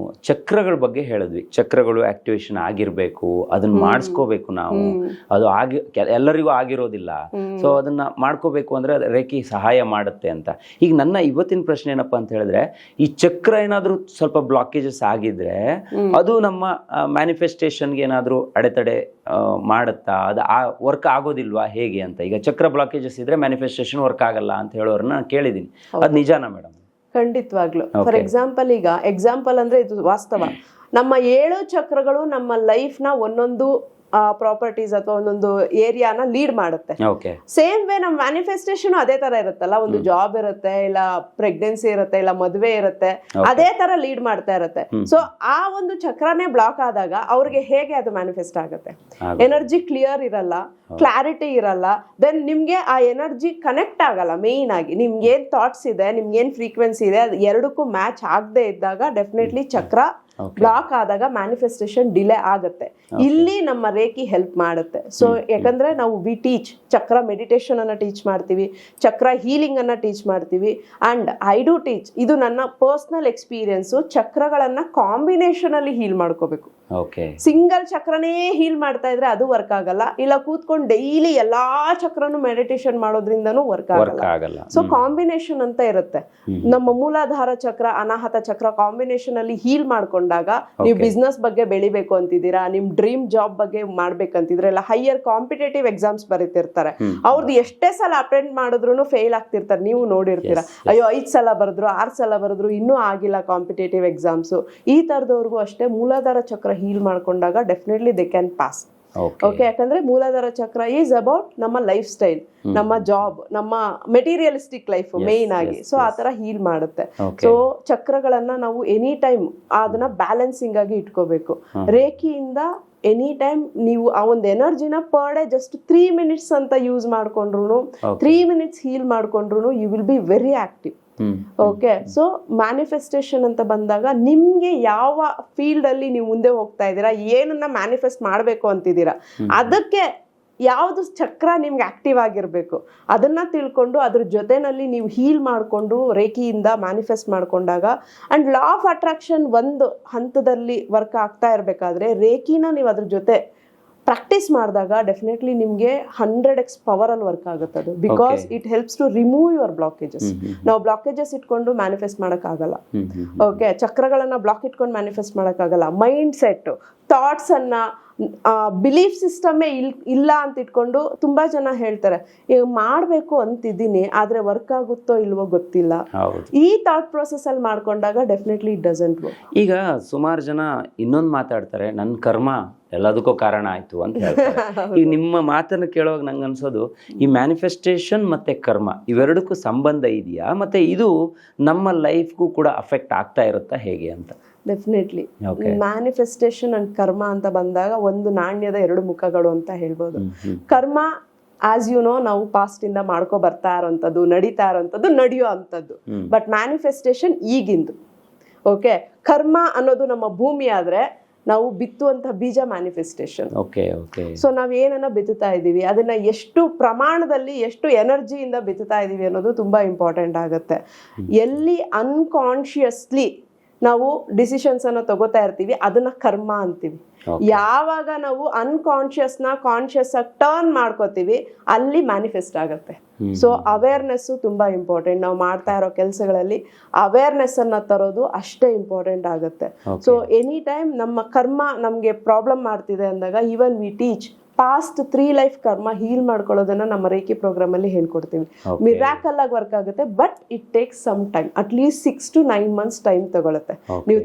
A: ಚಕ್ರಗಳ ಬಗ್ಗೆ ಹೇಳಿದ್ವಿ. ಚಕ್ರಗಳು ಆಕ್ಟಿವೇಶನ್ ಆಗಿರ್ಬೇಕು, ಅದನ್ನ ಮಾಡಿಸ್ಕೋಬೇಕು ನಾವು. ಅದು ಎಲ್ಲರಿಗೂ ಆಗಿರೋದಿಲ್ಲ. ಸೊ ಅದನ್ನ ಮಾಡ್ಕೋಬೇಕು ಅಂದ್ರೆ ರೇಖಿ ಸಹಾಯ ಮಾಡುತ್ತೆ ಅಂತ. ಈಗ ನನ್ನ ಇವತ್ತಿನ ಪ್ರಶ್ನೆ ಏನಪ್ಪಾ ಅಂತ ಹೇಳಿದ್ರೆ, ಈ ಚಕ್ರ ಏನಾದ್ರೂ ಸ್ವಲ್ಪ ಬ್ಲಾಕೇಜಸ್ ಆಗಿದ್ರೆ ಅದು ನಮ್ಮ ಮ್ಯಾನಿಫೆಸ್ಟೇಷನ್ಗೆ ಏನಾದ್ರೂ ಅಡೆತಡೆ ಮಾಡುತ್ತಾ? ಅದು ವರ್ಕ್ ಆಗೋದಿಲ್ವಾ ಹೇಗೆ ಅಂತ. ಈಗ ಚಕ್ರ ಬ್ಲಾಕೇಜಸ್ ಇದ್ರೆ ಮ್ಯಾನಿಫೆಸ್ಟೇಷನ್ ವರ್ಕ್ ಆಗಲ್ಲ ಅಂತ ಹೇಳೋರನ್ನ ಕೇಳಿದೀನಿ. ಅದ್ ನಿಜಾನಾ ಮೇಡಮ್?
B: ಖಂಡಿತವಾಗ್ಲು. ಫಾರ್ ಎಕ್ಸಾಂಪಲ್, ಈಗ ಎಕ್ಸಾಂಪಲ್ ಅಂದ್ರೆ ಇದು ವಾಸ್ತವ. ನಮ್ಮ 7 ಚಕ್ರಗಳು ನಮ್ಮ ಲೈಫ್ ನ ಒಂದೊಂದು ಪ್ರಾಪರ್ಟೀಸ್ ಅಥವಾ ಒಂದೊಂದು ಏರಿಯಾನ ಲೀಡ್ ಮಾಡುತ್ತೆ. ಸೇಮ್ ವೇ ನಮ್ಮ ಮ್ಯಾನಿಫೆಸ್ಟೇಷನ್ ಅದೇ ತರ ಇರುತ್ತಲ್ಲ. ಒಂದು ಜಾಬ್ ಇರುತ್ತೆ, ಇಲ್ಲ ಪ್ರೆಗ್ನೆನ್ಸಿ ಇರುತ್ತೆ, ಇಲ್ಲ ಮದುವೆ ಇರುತ್ತೆ, ಅದೇ ತರ ಲೀಡ್ ಮಾಡ್ತಾ ಇರುತ್ತೆ. ಸೊ ಆ ಒಂದು ಚಕ್ರನೇ ಬ್ಲಾಕ್ ಆದಾಗ ಅವ್ರಿಗೆ ಹೇಗೆ ಅದು ಮ್ಯಾನಿಫೆಸ್ಟ್ ಆಗುತ್ತೆ? ಎನರ್ಜಿ ಕ್ಲಿಯರ್ ಇರಲ್ಲ, ಕ್ಲಾರಿಟಿ ಇರಲ್ಲ. ದೆನ್ ನಿಮ್ಗೆ ಆ ಎನರ್ಜಿ ಕನೆಕ್ಟ್ ಆಗಲ್ಲ. ಮೇನ್ ಆಗಿ ನಿಮ್ಗೆ ಏನ್ ಥಾಟ್ಸ್ ಇದೆ, ನಿಮ್ಗೆ ಏನ್ ಫ್ರೀಕ್ವೆನ್ಸಿ ಇದೆ, ಅದು ಎರಡಕ್ಕೂ ಮ್ಯಾಚ್ ಆಗದೆ ಇದ್ದಾಗ ಡೆಫಿನೆಟ್ಲಿ ಚಕ್ರ ಬ್ಲಾಕ್ ಆದಾಗ ಮ್ಯಾನಿಫೆಸ್ಟೇಷನ್ ಡಿಲೇ ಆಗುತ್ತೆ. ಇಲ್ಲಿ ನಮ್ಮ ರೇಖಿ ಹೆಲ್ಪ್ ಮಾಡುತ್ತೆ. ಸೊ ಯಾಕಂದ್ರೆ ನಾವು ವಿ ಟೀಚ್ ಚಕ್ರ ಮೆಡಿಟೇಷನ್ ಅನ್ನ ಟೀಚ್ ಮಾಡ್ತೀವಿ, ಚಕ್ರ ಹೀಲಿಂಗ್ ಅನ್ನ ಟೀಚ್ ಮಾಡ್ತೀವಿ. ಅಂಡ್ ಐ ಡು ಟೀಚ್, ಇದು ನನ್ನ ಪರ್ಸನಲ್ ಎಕ್ಸ್ಪೀರಿಯನ್ಸ್. ಚಕ್ರಗಳನ್ನ ಕಾಂಬಿನೇಷನ್ ಅಲ್ಲಿ ಹೀಲ್ ಮಾಡ್ಕೋಬೇಕು. ಸಿಂಗಲ್ ಚಕ್ರನೇ ಹೀಲ್ ಮಾಡ್ತಾ ಇದ್ರೆ ಅದು ವರ್ಕ್ ಆಗಲ್ಲ. ಇಲ್ಲ ಕೂತ್ಕೊಂಡು ಡೈಲಿ ಎಲ್ಲಾ ಚಕ್ರನು ಮೆಡಿಟೇಷನ್ ಮಾಡೋದ್ರಿಂದನೂ ವರ್ಕ್ ಆಗಲ್ಲ. ಸೊ ಕಾಂಬಿನೇಷನ್ ಅಂತ ಇರುತ್ತೆ. ನಮ್ಮ ಮೂಲಾಧಾರ ಚಕ್ರ, ಅನಾಹತ ಚಕ್ರ ಕಾಂಬಿನೇಷನ್ ಅಲ್ಲಿ ಹೀಲ್ ಮಾಡ್ಕೊಂಡಾಗ ನೀವು ಬಿಸ್ನೆಸ್ ಬಗ್ಗೆ ಬೆಳಿಬೇಕು ಅಂತಿದ್ದೀರಾ, ನಿಮ್ ಡ್ರೀಮ್ ಜಾಬ್ ಬಗ್ಗೆ ಮಾಡ್ಬೇಕಂತಿದ್ರೆ, ಇಲ್ಲ ಹೈಯರ್ ಕಾಂಪಿಟೇಟಿವ್ ಎಕ್ಸಾಮ್ಸ್ ಬರೀತಿರ್ತಾರೆ, ಅವ್ರದ್ದು ಎಷ್ಟೇ ಸಲ ಅಟೆಂಡ್ ಮಾಡಿದ್ರು ಫೇಲ್ ಆಗ್ತಿರ್ತಾರೆ. ನೀವು ನೋಡಿರ್ತೀರಾ, ಅಯ್ಯೋ 5 ಸಲ ಬರೆದ್ರು, 6 ಸಲ ಬರೆದ್ರು, ಇನ್ನೂ ಆಗಿಲ್ಲ ಕಾಂಪಿಟೇಟಿವ್ ಎಕ್ಸಾಮ್ಸ್. ಈ ತರದವ್ರಿಗೂ ಅಷ್ಟೇ ಮೂಲಾಧಾರ ಚಕ್ರ ಹೀಲ್ ಮಾಡ್ಕೊಂಡಾಗ definitely they can pass. Okay, ಯಾಕಂದ್ರೆ ಮೂಲಾಧಾರ ಚಕ್ರ ಈಸ್ ಅಬೌಟ್ ನಮ್ಮ ಲೈಫ್ ಸ್ಟೈಲ್, ನಮ್ಮ ಜಾಬ್, ನಮ್ಮ ಮೆಟೀರಿಯಲಿಸ್ಟಿಕ್ ಲೈಫ್ ಮೇನ್ ಆಗಿ. ಸೊ ಆ ತರ ಹೀಲ್ ಮಾಡುತ್ತೆ. ಸೊ ಚಕ್ರಗಳನ್ನ ನಾವು ಎನಿ ಟೈಮ್ ಅದನ್ನ ಬ್ಯಾಲೆನ್ಸಿಂಗ್ ಆಗಿ ಇಟ್ಕೋಬೇಕು. ರೇಖಿಯಿಂದ ಎನಿ ಟೈಮ್ ನೀವು ಆ ಒಂದು ಎನರ್ಜಿನ ಪರ್ ಡೇ ಜಸ್ಟ್ 3 minutes ಅಂತ ಯೂಸ್ ಮಾಡ್ಕೊಂಡ್ರು, 3 minutes ಹೀಲ್ ಮಾಡ್ಕೊಂಡ್ರು, you will be very active. Okay, so manifestation ಅಂತ ಬಂದಾಗ ನಿಮ್ಗೆ ಯಾವ ಫೀಲ್ಡ್ ಅಲ್ಲಿ ನೀವು ಮುಂದೆ ಹೋಗ್ತಾ ಇದ್ದೀರಾ, ಏನನ್ನ ಮ್ಯಾನಿಫೆಸ್ಟ್ ಮಾಡ್ಬೇಕು ಅಂತಿದ್ದೀರಾ, ಅದಕ್ಕೆ ಯಾವ್ದು ಚಕ್ರ ನಿಮ್ಗೆ ಆಕ್ಟಿವ್ ಆಗಿರ್ಬೇಕು ಅದನ್ನ ತಿಳ್ಕೊಂಡು ಅದ್ರ ಜೊತೆನಲ್ಲಿ ನೀವು ಹೀಲ್ ಮಾಡ್ಕೊಂಡು ರೇಖಿಯಿಂದ ಮ್ಯಾನಿಫೆಸ್ಟ್ ಮಾಡ್ಕೊಂಡಾಗ, ಅಂಡ್ ಲಾ ಆಫ್ ಅಟ್ರಾಕ್ಷನ್ ಒಂದು ಹಂತದಲ್ಲಿ ವರ್ಕ್ ಆಗ್ತಾ ಇರ್ಬೇಕಾದ್ರೆ ರೇಖಿನ ನೀವು ಅದ್ರ ಜೊತೆ ಪ್ರಾಕ್ಟೀಸ್ ಮಾಡಿದಾಗ ಡೆಫಿನೆಟ್ಲಿ ನಿಮ್ಗೆ 100x ಪವರ್ ಅಲ್ಲಿ ವರ್ಕ್ ಆಗುತ್ತೆ ಅದು. Because it helps to remove your blockages. ನಾವು ಬ್ಲಾಕೇಜಸ್ ಇಟ್ಕೊಂಡು ಮ್ಯಾನಿಫೆಸ್ಟ್ ಮಾಡಕ್ ಆಗಲ್ಲ. ಓಕೆ, ಚಕ್ರಗಳನ್ನ ಬ್ಲಾಕ್ ಇಟ್ಕೊಂಡು ಮ್ಯಾನಿಫೆಸ್ಟ್ ಮಾಡಕ್ ಆಗಲ್ಲ. ಮೈಂಡ್ ಸೆಟ್, ಥಾಟ್ಸ್ ಅನ್ನ, ಬಿಲೀಫ್ ಸಿಸ್ಟಮೇ ಇಲ್ಲ ಅಂತ ಇಟ್ಕೊಂಡು ತುಂಬಾ ಜನ ಹೇಳ್ತಾರೆ, ಈಗ ಮಾಡ್ಬೇಕು ಅಂತಿದ್ದೀನಿ ಆದ್ರೆ ವರ್ಕ್ ಆಗುತ್ತೋ ಇಲ್ವೋ ಗೊತ್ತಿಲ್ಲ. ಈ ಥಾಟ್ ಪ್ರೊಸೆಸ್ ಅಲ್ಲಿ ಮಾಡ್ಕೊಂಡಾಗ ಡೆಫಿನೆಟ್ಲಿ ಇಟ್ ಡಸಂಟ್ ವರ್ಕ್. ಈಗ
A: ಸುಮಾರು ಜನ ಇನ್ನೊಂದು ಮಾತಾಡ್ತಾರೆ, ನನ್ನ ಕರ್ಮ ಎಲ್ಲದಕ್ಕೂ ಕಾರಣ ಆಯ್ತು ಅಂತ ಹೇಳ್ತಾರೆ. ಈಗ ನಿಮ್ಮ ಮಾತನ್ನು ಕೇಳುವಾಗ ನಂಗೆ ಅನ್ಸೋದು, ಈ ಮ್ಯಾನಿಫೆಸ್ಟೇಷನ್ ಮತ್ತೆ ಕರ್ಮ ಇವೆರಡಕ್ಕೂ ಸಂಬಂಧ ಇದೆಯಾ, ಮತ್ತೆ ಇದು ನಮ್ಮ ಲೈಫ್ಗೂ ಕೂಡ ಅಫೆಕ್ಟ್ ಆಗ್ತಾ ಇರುತ್ತಾ ಹೇಗೆ ಅಂತ?
B: ಡೆಫಿನೆಟ್ಲಿ ಮ್ಯಾನಿಫೆಸ್ಟೇಷನ್ ಅಂಡ್ ಕರ್ಮ ಅಂತ ಬಂದಾಗ ಒಂದು ನಾಣ್ಯದ 2 ಮುಖಗಳು ಅಂತ ಹೇಳ್ಬೋದು. ಕರ್ಮ ಆಸ್ ಯು ನೋ ನಾವು ಪಾಸ್ಟ್ ಇಂದ ಮಾಡ್ಕೊ ಬರ್ತಾ ಇರೋಂಥದ್ದು, ನಡೀತಾ ಇರೋಂಥದ್ದು, ನಡೆಯೋ ಅಂಥದ್ದು. ಬಟ್ ಮ್ಯಾನಿಫೆಸ್ಟೇಷನ್ ಈಗಿಂದು. ಓಕೆ, ಕರ್ಮ ಅನ್ನೋದು ನಮ್ಮ ಭೂಮಿ ಆದ್ರೆ ನಾವು ಬಿತ್ತುವಂತಹ ಬೀಜ ಮ್ಯಾನಿಫೆಸ್ಟೇಷನ್. ಸೊ ನಾವ್ ಏನನ್ನ ಬಿತ್ತುತ್ತಾ ಇದೀವಿ, ಅದನ್ನ ಎಷ್ಟು ಪ್ರಮಾಣದಲ್ಲಿ, ಎಷ್ಟು ಎನರ್ಜಿಯಿಂದ ಬಿತ್ತುತ್ತಾ ಇದೀವಿ ಅನ್ನೋದು ತುಂಬಾ ಇಂಪಾರ್ಟೆಂಟ್ ಆಗುತ್ತೆ. ಎಲ್ಲಿ ಅನ್ಕಾನ್ಶಿಯಸ್ಲಿ ನಾವು ಡಿಸಿಷನ್ಸ್ ಅನ್ನ ತಗೋತಾ ಇರ್ತೀವಿ ಅದನ್ನ ಕರ್ಮ ಅಂತೀವಿ. ಯಾವಾಗ ನಾವು ಅನ್ಕಾನ್ಶಿಯಸ್ ನ ಕಾನ್ಶಿಯಸ್ ಆಗಿ ಟರ್ನ್ ಮಾಡ್ಕೋತೀವಿ ಅಲ್ಲಿ ಮ್ಯಾನಿಫೆಸ್ಟ್ ಆಗುತ್ತೆ. ಸೊ ಅವೇರ್ನೆಸ್ ತುಂಬಾ ಇಂಪಾರ್ಟೆಂಟ್. ನಾವು ಮಾಡ್ತಾ ಇರೋ ಕೆಲಸಗಳಲ್ಲಿ ಅವೇರ್ನೆಸ್ ಅನ್ನ ತರೋದು ಅಷ್ಟೇ ಇಂಪಾರ್ಟೆಂಟ್ ಆಗುತ್ತೆ. ಸೊ ಎನಿ ಟೈಮ್ ನಮ್ಮ ಕರ್ಮ ನಮ್ಗೆ ಪ್ರಾಬ್ಲಮ್ ಮಾಡ್ತಿದೆ ಅಂದಾಗ even we teach past 3 life karma heal ಮಾಡ್ಕೊಳ್ಳೋದನ್ನ ನಮ್ಮ ರೇಖಿ ಪ್ರೋಗ್ರಾಮ್ ಅಲ್ಲಿ ಹೇಳ್ಕೊಡ್ತೀವಿ. ಮಿರಾಕಲ್ ಆಗಿ ವರ್ಕ್ ಆಗುತ್ತೆ, but it takes some time. At least 6 to 9 months time ತಗೊಳುತ್ತೆ. ನೀವು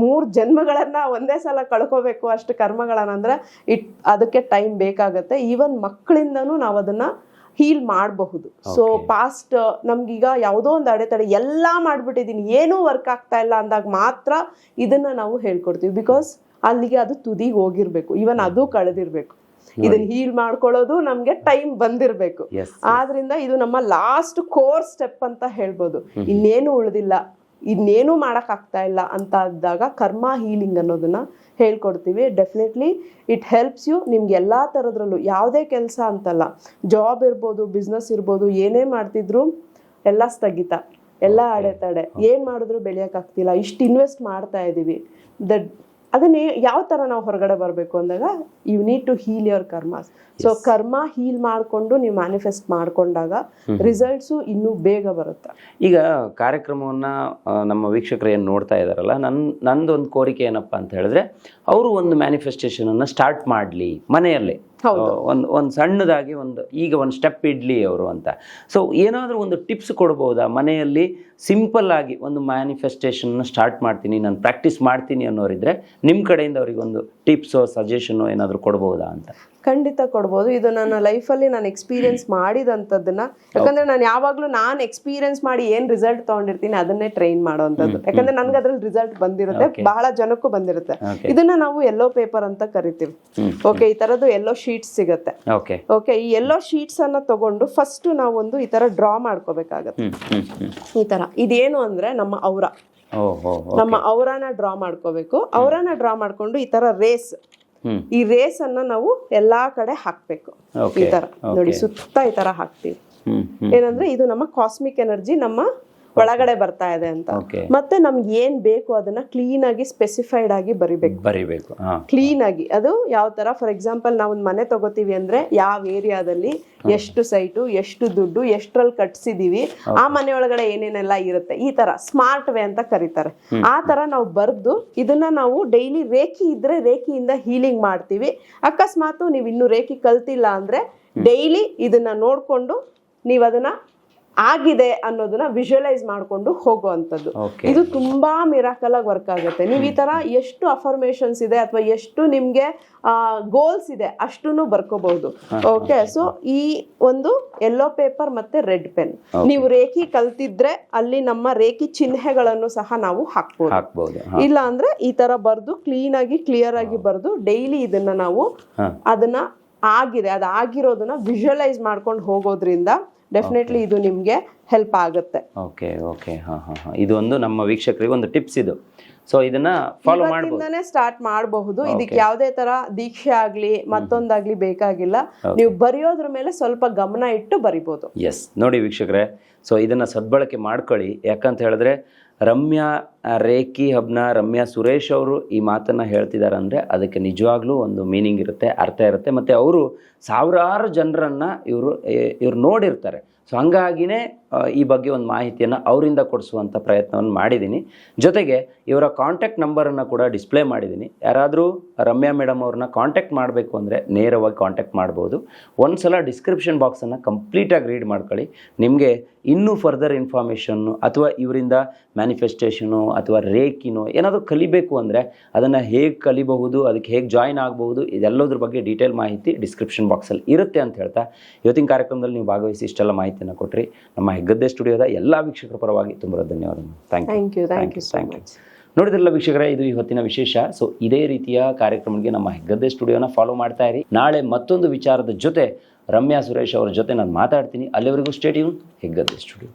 B: 3 ಜನ್ಮಗಳನ್ನ ಒಂದೇ ಸಲ ಕಳ್ಕೋಬೇಕು ಅಷ್ಟು ಕರ್ಮಗಳನ್ನ ಅಂದ್ರೆ ಅದಕ್ಕೆ ಟೈಮ್ ಬೇಕಾಗುತ್ತೆ. ಈವನ್ ಮಕ್ಕಳಿಂದನೂ ನಾವು ಅದನ್ನ ಹೀಲ್ ಮಾಡಬಹುದು. ಸೊ ಪಾಸ್ಟ್ ನಮ್ಗೀಗ ಯಾವುದೋ ಒಂದು ಅಡೆತಡೆ ಎಲ್ಲ ಮಾಡ್ಬಿಟ್ಟಿದೀನಿ ಏನೂ ವರ್ಕ್ ಆಗ್ತಾ ಇಲ್ಲ ಅಂದಾಗ ಮಾತ್ರ ಇದನ್ನ ನಾವು ಹೇಳ್ಕೊಡ್ತೀವಿ. ಬಿಕಾಸ್ ಅಲ್ಲಿಗೆ ಅದು ತುದಿಗೆ ಹೋಗಿರ್ಬೇಕು, ಇವನ್ ಅದು ಕಳೆದಿರ್ಬೇಕು. ಇದನ್ನ ಹೀಲ್ ಮಾಡ್ಕೊಳ್ಳೋದು ನಮ್ಗೆ ಟೈಮ್ ಬಂದಿರ್ಬೇಕು. ಆದ್ರಿಂದ ಇದು ನಮ್ಮ ಲಾಸ್ಟ್ ಕೋರ್ ಸ್ಟೆಪ್ ಅಂತ ಹೇಳ್ಬೋದು. ಇನ್ನೇನು ಉಳಿದಿಲ್ಲ, ಇನ್ನೇನು ಮಾಡಕ್ ಆಗ್ತಾ ಇಲ್ಲ ಅಂತ ಆದಾಗ ಕರ್ಮ ಹೀಲಿಂಗ್ ಅನ್ನೋದನ್ನ ಹೇಳ್ಕೊಡ್ತೀವಿ. Definitely it helps you. ನಿಮ್ಗೆ ಎಲ್ಲಾ ತರದ್ರಲ್ಲೂ ಯಾವುದೇ ಕೆಲಸ ಅಂತಲ್ಲ, ಜಾಬ್ ಇರ್ಬೋದು, ಬಿಸ್ನೆಸ್ ಇರ್ಬೋದು, ಏನೇ ಮಾಡ್ತಿದ್ರು ಎಲ್ಲ ಸ್ಥಗಿತ, ಎಲ್ಲ ಅಡೆತಡೆ, ಏನ್ ಮಾಡಿದ್ರು ಬೆಳೆಯಕ್ ಆಗ್ತಿಲ್ಲ, ಇಷ್ಟು ಇನ್ವೆಸ್ಟ್ ಮಾಡ್ತಾ ಇದೀವಿ, ಅದನ್ನೇ ಯಾವ ತರ ನಾವು ಹೊರಗಡೆ ಬರಬೇಕು ಅಂದಾಗ you need to heal your karmas. So karma heal ಮಾಡಿಕೊಂಡು ನೀವು ಮ್ಯಾನಿಫೆಸ್ಟ್ ಮಾಡ್ಕೊಂಡಾಗ ರಿಸಲ್ಟ್ಸು ಇನ್ನೂ ಬೇಗ ಬರುತ್ತೆ.
A: ಈಗ ಕಾರ್ಯಕ್ರಮವನ್ನ ನಮ್ಮ ವೀಕ್ಷಕರು ಏನು ನೋಡ್ತಾ ಇದಾರಲ್ಲ, ನಂದೊಂದು ಕೋರಿಕೆ ಏನಪ್ಪಾ ಅಂತ ಹೇಳಿದ್ರೆ, ಅವರು ಒಂದು ಮ್ಯಾನಿಫೆಸ್ಟೇಷನ್ ಅನ್ನ ಸ್ಟಾರ್ಟ್ ಮಾಡಲಿ ಮನೆಯಲ್ಲೇ, ಒಂದು ಸಣ್ಣದಾಗಿ ಈಗ ಒಂದು ಸ್ಟೆಪ್ ಇಡ್ಲಿ ಅವರು ಅಂತ. ಸೊ ಏನಾದರೂ ಒಂದು ಟಿಪ್ಸ್ ಕೊಡ್ಬೋದಾ ಮನೆಯಲ್ಲಿ? ಸಿಂಪಲ್ ಆಗಿ ಒಂದು ಮ್ಯಾನಿಫೆಸ್ಟೇಷನ್ ಸ್ಟಾರ್ಟ್ ಮಾಡ್ತೀನಿ, ನಾನು ಪ್ರಾಕ್ಟೀಸ್ ಮಾಡ್ತೀನಿ ಅನ್ನೋರಿದ್ರೆ ನಿಮ್ಮ ಕಡೆಯಿಂದ ಅವರಿಗೆ ಒಂದು ಟಿಪ್ಸೋ ಸಜೆಷನೋ ಏನಾದರೂ ಕೊಡ್ಬೋದಾ ಅಂತ?
B: ಖಂಡಿತ ಕೊಡ್ಬೋದು. ಇದು ನನ್ನ ಲೈಫಲ್ಲಿ ನಾನು ಎಕ್ಸ್ಪೀರಿಯನ್ಸ್ ಮಾಡಿದಂಥದ್ದನ್ನ, ಯಾಕಂದ್ರೆ ನಾನು ಯಾವಾಗಲೂ ನಾನು ಎಕ್ಸ್ಪೀರಿಯನ್ಸ್ ಮಾಡಿ ಏನು ರಿಸಲ್ಟ್ ತೊಗೊಂಡಿರ್ತೀನಿ ಅದನ್ನೇ ಟ್ರೈನ್ ಮಾಡೋವಂಥದ್ದು. ಯಾಕಂದ್ರೆ ನನ್ಗೆ ಅದ್ರಲ್ಲಿ ರಿಸಲ್ಟ್ ಬಂದಿರುತ್ತೆ, ಬಹಳ ಜನಕ್ಕೂ ಬಂದಿರುತ್ತೆ. ಇದನ್ನ ನಾವು ಯೆಲ್ಲೋ ಪೇಪರ್ ಅಂತ ಕರಿತೀವಿ. ಓಕೆ, ಈ ತರದ್ದು ಯೆಲ್ಲೋ ಶೀಟ್ಸ್ ಸಿಗುತ್ತೆ. ಓಕೆ, ಈ ಯೆಲ್ಲೋ ಶೀಟ್ಸ್ ಅನ್ನ ತಗೊಂಡು ಫಸ್ಟ್ ನಾವು ಒಂದು ಈ ತರ ಡ್ರಾ ಮಾಡ್ಕೋಬೇಕಾಗತ್ತೆ. ಈ ತರ ಇದೇನು ಅಂದ್ರೆ ನಮ್ಮ ಔರ, ನಮ್ಮ ಔರಾನ ಡ್ರಾ ಮಾಡ್ಕೋಬೇಕು. ಔರಾನ ಡ್ರಾ ಮಾಡ್ಕೊಂಡು ಈ ತರ ರೇಸ್, ಈ ರೇಸ್ ಅನ್ನ ನಾವು ಎಲ್ಲಾ ಕಡೆ ಹಾಕ್ಬೇಕು. ಈ ತರ ನೋಡಿ, ಸುತ್ತ ಈ ತರ ಹಾಕ್ತೀವಿ. ಏನಂದ್ರೆ ಇದು ನಮ್ಮ ಕಾಸ್ಮಿಕ್ ಎನರ್ಜಿ ನಮ್ಮ ಒಳಗಡೆ ಬರ್ತಾ ಇದೆ ಅಂತ. ಮತ್ತೆ ನಮ್ಗೆ ಏನ್ ಬೇಕು ಅದನ್ನ ಕ್ಲೀನ್ ಆಗಿ ಸ್ಪೆಸಿಫೈಡ್ ಆಗಿ ಬರಿಬೇಕು. ಕ್ಲೀನ್ ಆಗಿ ಅದು ಯಾವ ತರ, ಫಾರ್ ಎಕ್ಸಾಂಪಲ್ ನಾವು ಒಂದು ಮನೆ ತಗೋತೀವಿ ಅಂದ್ರೆ ಯಾವ ಏರಿಯಾದಲ್ಲಿ ಎಷ್ಟು ಸೈಟು, ಎಷ್ಟು ದುಡ್ಡು, ಎಷ್ಟ್ರಲ್ಲಿ ಕಟ್ಸಿದೀವಿ, ಆ ಮನೆ ಒಳಗಡೆ ಏನೇನೆಲ್ಲ ಇರುತ್ತೆ, ಈ ತರ ಸ್ಮಾರ್ಟ್ ವೇ ಅಂತ ಕರೀತಾರೆ. ಆ ತರ ನಾವು ಬರ್ದು ಇದನ್ನ ನಾವು ಡೈಲಿ ರೇಖಿ ಇದ್ರೆ ರೇಖಿಯಿಂದ ಹೀಲಿಂಗ್ ಮಾಡ್ತೀವಿ. ಅಕಸ್ಮಾತ್ ನೀವು ಇನ್ನು ರೇಖಿ ಕಲ್ತಿಲ್ಲ ಅಂದ್ರೆ ಡೈಲಿ ಇದನ್ನ ನೋಡ್ಕೊಂಡು ನೀವು ಅದನ್ನ ಆಗಿದೆ ಅನ್ನೋದನ್ನ ವಿಜುವಲೈಸ್ ಮಾಡ್ಕೊಂಡು ಹೋಗುವಂಥದ್ದು. ಇದು ತುಂಬಾ ಮಿರಾಕಲ್ ಆಗಿ ವರ್ಕ್ ಆಗುತ್ತೆ. ನೀವು ಈ ತರ ಎಷ್ಟು ಅಫರ್ಮೇಶನ್ಸ್ ಇದೆ ಅಥವಾ ಎಷ್ಟು ನಿಮ್ಗೆ ಗೋಲ್ಸ್ ಇದೆ ಅಷ್ಟನ್ನು ಬರ್ಕೋಬಹುದು. ಓಕೆ, ಸೊ ಈ ಒಂದು ಯೆಲ್ಲೋ ಪೇಪರ್ ಮತ್ತೆ ರೆಡ್ ಪೆನ್, ನೀವು ರೇಖಿ ಕಲ್ತಿದ್ರೆ ಅಲ್ಲಿ ನಮ್ಮ ರೇಖಿ ಚಿಹ್ನೆಗಳನ್ನು ಸಹ ನಾವು ಹಾಕ್ಬೋದು. ಇಲ್ಲ ಅಂದ್ರೆ ಈ ತರ ಬರ್ದು ಕ್ಲೀನ್ ಆಗಿ ಕ್ಲಿಯರ್ ಆಗಿ ಬರ್ದು ಡೈಲಿ ಇದನ್ನ ನಾವು ಅದನ್ನ ಅದಾಗಿರೋದನ್ನ ವಿಜುವಲೈಸ್ ಮಾಡ್ಕೊಂಡು ಹೋಗೋದ್ರಿಂದ ಡೆಫಿನೆಟ್ಲಿ ಇದು ನಿಮ್ಗೆ ಹೆಲ್ಪ್ ಆಗುತ್ತೆ.
A: ಇದು ಒಂದು ನಮ್ಮ ವೀಕ್ಷಕರಿಗೆ ಒಂದು ಟಿಪ್ಸ್ ಇದು. ಸೊ ಇದನ್ನ ಫಾಲೋ ಮಾಡಬಹುದು,
B: ಸ್ಟಾರ್ಟ್ ಮಾಡಬಹುದು. ಇದಕ್ಕೆ ಯಾವುದೇ ತರ ದೀಕ್ಷೆ ಆಗ್ಲಿ ಮತ್ತೊಂದಾಗ್ಲಿ ಬೇಕಾಗಿಲ್ಲ. ನೀವು ಬರೆಯೋದ್ರ ಮೇಲೆ ಸ್ವಲ್ಪ ಗಮನ ಇಟ್ಟು ಬರಿಬಹುದು.
A: ಎಸ್, ನೋಡಿ ವೀಕ್ಷಕರೇ, ಸೊ ಇದನ್ನ ಸದ್ಬಳಕೆ ಮಾಡ್ಕೊಳ್ಳಿ. ಯಾಕಂತ ಹೇಳಿದ್ರೆ ರಮ್ಯಾ ರೇಖಿ ಹಬ್ನ ರಮ್ಯಾ ಸುರೇಶ್ ಅವರು ಈ ಮಾತನ್ನು ಹೇಳ್ತಿದ್ದಾರೆ ಅಂದರೆ ಅದಕ್ಕೆ ನಿಜವಾಗ್ಲೂ ಒಂದು ಮೀನಿಂಗ್ ಇರುತ್ತೆ, ಅರ್ಥ ಇರುತ್ತೆ. ಮತ್ತು ಅವರು ಸಾವಿರಾರು ಜನರನ್ನು ಇವರು ನೋಡಿರ್ತಾರೆ. ಸೊ ಹಂಗಾಗಿನೇ ಈ ಬಗ್ಗೆ ಒಂದು ಮಾಹಿತಿಯನ್ನು ಅವರಿಂದ ಕೊಡಿಸುವಂಥ ಪ್ರಯತ್ನವನ್ನು ಮಾಡಿದ್ದೀನಿ. ಜೊತೆಗೆ ಇವರ ಕಾಂಟ್ಯಾಕ್ಟ್ ನಂಬರನ್ನು ಕೂಡ ಡಿಸ್ಪ್ಲೇ ಮಾಡಿದ್ದೀನಿ. ಯಾರಾದರೂ ರಮ್ಯಾ ಮೇಡಮ್ ಅವ್ರನ್ನ ಕಾಂಟ್ಯಾಕ್ಟ್ ಮಾಡಬೇಕು ಅಂದರೆ ನೇರವಾಗಿ ಕಾಂಟ್ಯಾಕ್ಟ್ ಮಾಡ್ಬೋದು. ಒಂದು ಸಲ ಡಿಸ್ಕ್ರಿಪ್ಷನ್ ಬಾಕ್ಸನ್ನು ಕಂಪ್ಲೀಟಾಗಿ ರೀಡ್ ಮಾಡ್ಕೊಳ್ಳಿ. ನಿಮಗೆ ಇನ್ನೂ ಫರ್ದರ್ ಇನ್ಫಾರ್ಮೇಷನ್ನು ಅಥವಾ ಇವರಿಂದ ಮ್ಯಾನಿಫೆಸ್ಟೇಷನು ಅಥವಾ ರೇಖಿನೋ ಏನಾದರೂ ಕಲಿಬೇಕು ಅಂದರೆ ಅದನ್ನು ಹೇಗೆ ಕಲಿಬಹುದು, ಅದಕ್ಕೆ ಹೇಗೆ ಜಾಯಿನ್ ಆಗಬಹುದು, ಇದೆಲ್ಲದ್ರ ಬಗ್ಗೆ ಡೀಟೇಲ್ ಮಾಹಿತಿ ಡಿಸ್ಕ್ರಿಪ್ಷನ್ ಬಾಕ್ಸಲ್ಲಿ ಇರುತ್ತೆ ಅಂತ ಹೇಳ್ತಾ ಇವತ್ತಿನ ಕಾರ್ಯಕ್ರಮದಲ್ಲಿ ನೀವು ಭಾಗವಹಿಸಿ ಇಷ್ಟೆಲ್ಲ ಮಾಹಿತಿಯನ್ನು ಕೊಟ್ಟರಿ. ನಮ್ಮ ಹೆಗ್ಗದ್ದೆ ಸ್ಟುಡಿಯೋದ ಎಲ್ಲ ವೀಕ್ಷಕರ ಪರವಾಗಿ ತುಂಬ ಧನ್ಯವಾದಗಳು. Thank you. ನೋಡಿದ್ರಲ್ಲ ವೀಕ್ಷಕರೇ, ಇದು ಇವತ್ತಿನ ವಿಶೇಷ. ಸೊ ಇದೇ ರೀತಿಯ ಕಾರ್ಯಕ್ರಮಕ್ಕೆ ನಮ್ಮ ಹೆಗ್ಗದ್ದೆ ಸ್ಟುಡಿಯೋನ ಫಾಲೋ ಮಾಡ್ತಾ ಇರಿ. ನಾಳೆ ಮತ್ತೊಂದು ವಿಚಾರದ ಜೊತೆ ರಮ್ಯಾ ಸುರೇಶ್ ಅವರ ಜೊತೆ ನಾನು ಮಾತಾಡ್ತೀನಿ. ಅಲ್ಲಿವರೆಗೂ ಸ್ಟೇ ಟ್ಯೂನ್ ಹೆಗ್ಗದ್ದೆ ಸ್ಟುಡಿಯೋ.